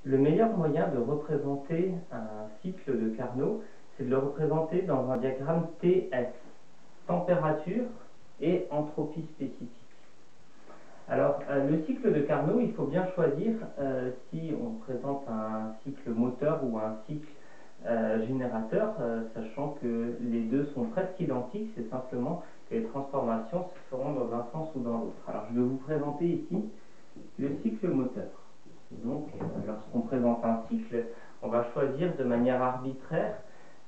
Le meilleur moyen de représenter un cycle de Carnot, c'est de le représenter dans un diagramme TS, température et entropie spécifique. Alors, le cycle de Carnot, il faut bien choisir si on présente un cycle moteur ou un cycle générateur, sachant que les deux sont presque identiques, c'est simplement que les transformations se feront dans un sens ou dans l'autre. Alors, je vais vous présenter ici le cycle moteur. Donc, lorsqu'on présente un cycle, on va choisir de manière arbitraire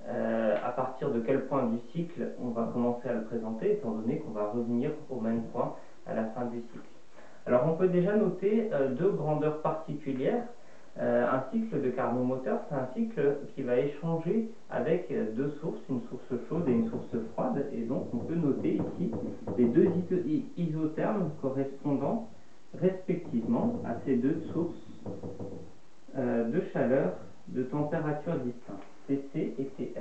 à partir de quel point du cycle on va commencer à le présenter, étant donné qu'on va revenir au même point à la fin du cycle. Alors, on peut déjà noter deux grandeurs particulières. Un cycle de Carnot moteur, c'est un cycle qui va échanger avec deux sources, une source chaude et une source froide. Et donc, on peut noter ici les deux isothermes correspondant respectivement à ces deux sources de chaleur de température distincte, Tc et Ts.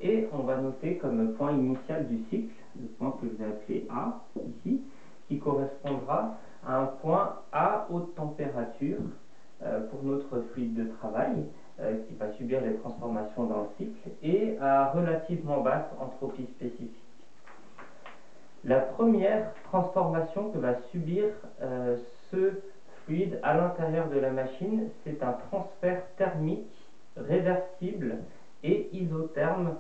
Et on va noter comme point initial du cycle, le point que je vais appeler A, ici, qui correspondra à un point à haute température pour notre fluide de travail, qui va subir les transformations dans le cycle, et à relativement basse entropie spécifique. La première transformation que va subir ce fluide à l'intérieur de la machine, c'est un transfert thermique réversible et isotherme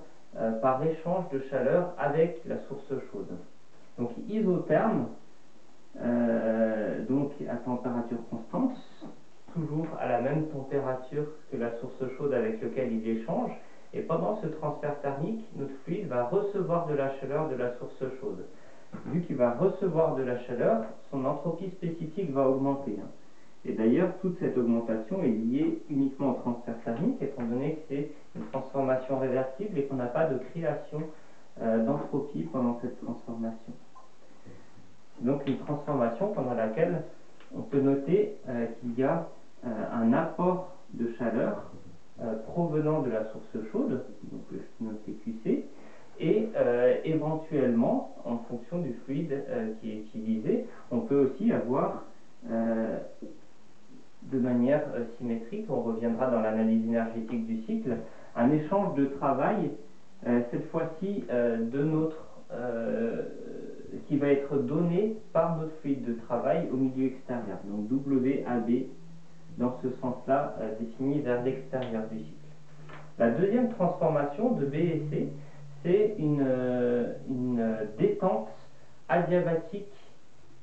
par échange de chaleur avec la source chaude. Donc isotherme, donc à température constante, toujours à la même température que la source chaude avec laquelle il échange, et pendant ce transfert thermique, notre fluide va recevoir de la chaleur de la source chaude. Vu qu'il va recevoir de la chaleur, son entropie spécifique va augmenter. Et d'ailleurs, toute cette augmentation est liée uniquement au transfert thermique, étant donné que c'est une transformation réversible et qu'on n'a pas de création d'entropie pendant cette transformation. C'est donc une transformation pendant laquelle on peut noter qu'il y a un apport de chaleur provenant de la source chaude, donc je peux noter QC, et éventuellement, en fonction du fluide qui est utilisé, on peut aussi avoir de manière symétrique, on reviendra dans l'analyse énergétique du cycle, un échange de travail, cette fois-ci qui va être donné par notre fluide de travail au milieu extérieur, donc WAB, dans ce sens-là, défini vers l'extérieur du cycle. La deuxième transformation de B et C, c'est une détente adiabatique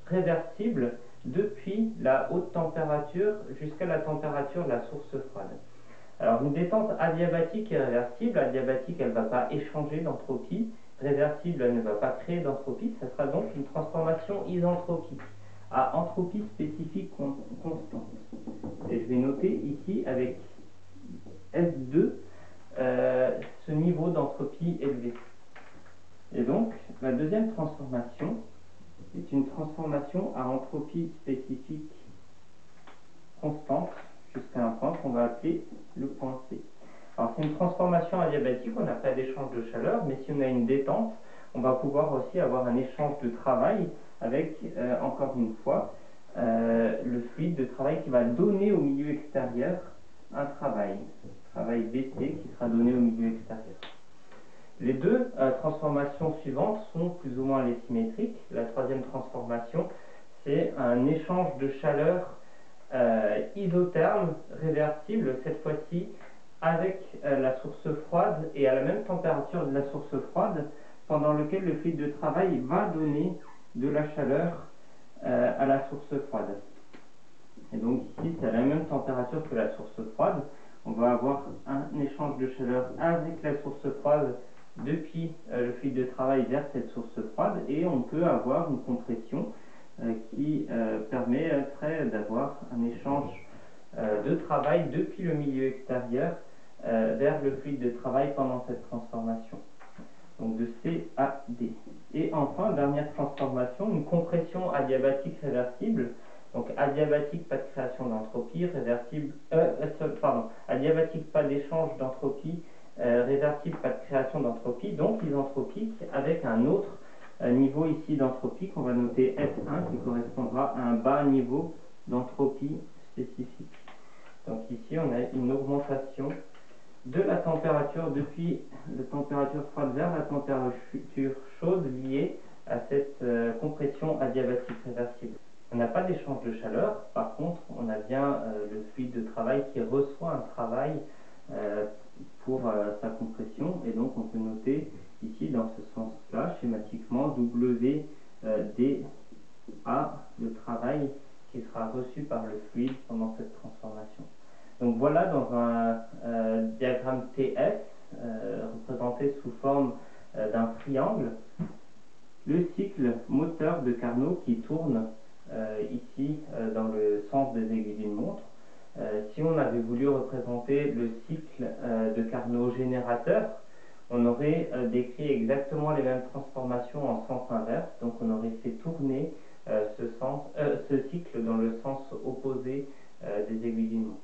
réversible depuis la haute température jusqu'à la température de la source froide. Alors une détente adiabatique et réversible, adiabatique elle ne va pas échanger d'entropie, réversible elle ne va pas créer d'entropie, ça sera donc une transformation isentropique à entropie spécifique constante. Et je vais noter ici avec S2 ce niveau d'entropie élevé. Et donc, la deuxième transformation est une transformation à entropie spécifique constante jusqu'à un point qu'on va appeler le point C. Alors, c'est une transformation adiabatique, on n'a pas d'échange de chaleur, mais si on a une détente, on va pouvoir aussi avoir un échange de travail avec, encore une fois, le fluide de travail qui va donner au milieu extérieur un travail BC qui sera donné au milieu extérieur. Les deux transformations suivantes sont plus ou moins les symétriques. La troisième transformation, c'est un échange de chaleur isotherme réversible, cette fois-ci avec la source froide et à la même température de la source froide, pendant lequel le fluide de travail va donner de la chaleur à la source froide. Et donc ici, c'est à la même température que la source froide. On va avoir un échange de chaleur avec la source froide depuis le fluide de travail vers cette source froide, et on peut avoir une compression qui permettrait d'avoir un échange de travail depuis le milieu extérieur vers le fluide de travail pendant cette transformation. Donc de C à D. Et enfin, dernière transformation, une compression adiabatique réversible. Donc adiabatique, pas de création d'entropie, réversible, adiabatique, pas d'échange d'entropie, réversible, pas de création d'entropie, donc isentropique avec un autre niveau ici d'entropie qu'on va noter S1 qui correspondra à un bas niveau d'entropie spécifique. Donc ici, on a une augmentation de la température depuis la température froide vers la température chaude liée à cette compression adiabatique réversible. On n'a pas d'échange de chaleur, par contre, on a bien le fluide de travail qui reçoit un travail pour sa compression, et donc on peut noter ici dans ce sens-là, schématiquement, WDA, le travail qui sera reçu par le fluide pendant cette transformation. Donc voilà, dans un diagramme TS, représenté sous forme d'un triangle, le cycle moteur de Carnot qui tourne ici dans le sens des aiguilles d'une montre. Si on avait voulu représenter le cycle de Carnot générateur, on aurait décrit exactement les mêmes transformations en sens inverse, donc on aurait fait tourner ce cycle dans le sens opposé des aiguilles d'une montre.